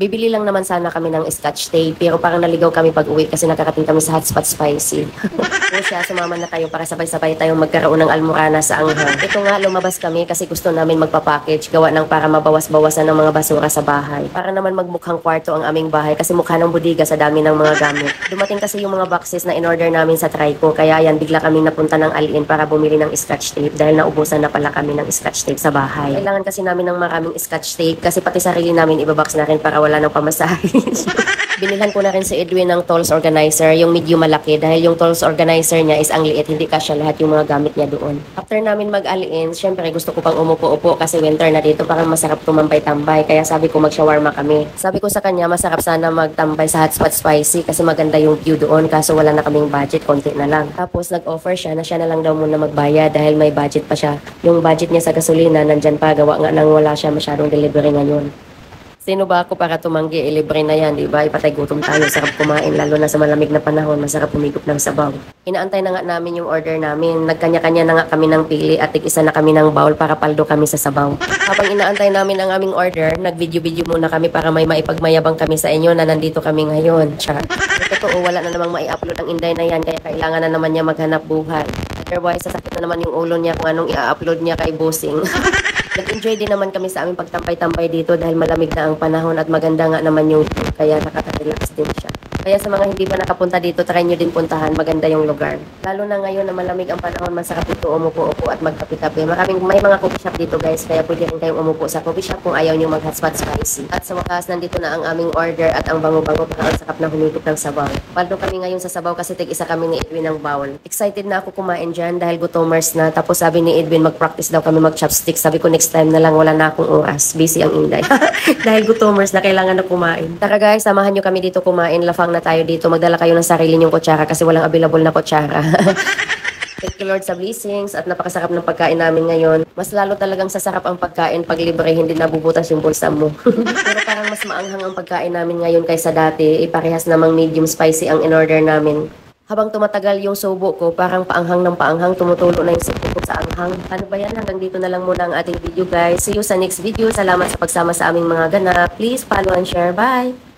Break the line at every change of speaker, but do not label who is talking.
Bibili lang naman sana kami ng scotch tape, pero parang naligaw kami pag uwi kasi nakarating kami sa Hotspot Spicy. So siya, sumama na tayo para sabay-sabay tayong magkaroon ng almorana sa anghang. Ito nga, lumabas kami kasi gusto namin magpapackage, gawa ng para mabawas-bawasan ng mga basura sa bahay. Para naman magmukhang kwarto ang aming bahay kasi mukha ng budiga sa dami ng mga gamit. Dumating kasi yung mga boxes na in-order namin sa Trico, kaya yan, bigla kaming napunta ng Alin para bumili ng scotch tape dahil naubusan na pala kami ng scotch tape sa bahay. Kailangan kasi namin ng maraming scotch tape kasi pati sarili namin ibabox na rin para wala ng pamasahe. Binilhan ko na rin si Edwin ng tools organizer, yung medium malaki dahil yung tools organizer niya is ang liit, hindi kasya lahat yung mga gamit niya doon. After namin mag-aliin, syempre gusto ko pang umupo-upo kasi winter na dito, parang masarap tumambay-tambay, kaya sabi ko mag-shawarma kami. Sabi ko sa kanya, masarap sana magtambay sa Hotspot Spicy kasi maganda yung view doon, kaso wala na kaming budget, konti na lang. Tapos nag-offer siya na siya na lang daw muna magbayad dahil may budget pa siya. Yung budget niya sa gasolina nandyan pa, gawa nga nang wala siya masyadong delivery ngayon. Sino ba ako para tumanggi? Libre na yan, di ba? Ipatay gutom tayo, sarap kumain, lalo na sa malamig na panahon, masarap humigop ng sabaw. Inaantay na nga namin yung order namin. Nagkanya-kanya na nga kami ng pili at tig-isa na kami ng bowl para paldo kami sa sabaw. Habang inaantay namin ang aming order, nag-video-video muna kami para may maipagmayabang kami sa inyo na nandito kami ngayon. Char. Totoo, wala na namang mai-upload ang Inday na yan, kaya kailangan na naman niya maghanap buhay. Otherwise, sasakit na naman yung ulo niya kung anong i-upload niya kay Bossing. Nag-enjoy din naman kami sa aming pagtampay-tampay dito dahil malamig na ang panahon at maganda nga naman yung view, kaya nakaka-relax din siya. Kaya sa mga hindi pa nakapunta dito, try nyo din puntahan, maganda yung lugar. Lalo na ngayon na malamig ang panahon, masarap dito umupo-upo at magkape-kape. May mga coffee shop dito guys, kaya pwede rin kayong umupo sa coffee shop kung ayaw nyo mag-hotspot spicy. At sa wakas, nandito na ang aming order at ang bango-bango para ang sakap na humigop ng sabaw. Paldo kami ngayon sa sabaw kasi tig-isa kami ni Edwin ng bowl. Excited na ako kumain dyan dahil gutomers na. Tapos sabi ni Edwin, mag-practice daw kami mag-chopstick. Sabi ko next time na lang, wala na akong oras. Busy ang Inday. Dahil gutomers na kailangan na kumain. Tara guys, samahan nyo kami dito kumain. Lafang na tayo dito. Magdala kayo ng sarili nyong kutsara kasi walang available na kutsara. Thank you Lord sa blessings at napakasarap ng pagkain namin ngayon. Mas lalo talagang sasarap ang pagkain pag libre, hindi nabubutas yung bulsa mo. Pero parang mas maanghang ang pagkain namin ngayon kaysa dati. Parehas namang medium spicy ang in-order namin. Habang tumatagal yung subo ko, parang paanghang ng paanghang, tumutulo na yung sipin ko sa anghang. Ano ba yan? Hanggang dito na lang muna ang ating video guys. See you sa next video. Salamat sa pagsama sa aming mga ganap. Please follow and share. Bye!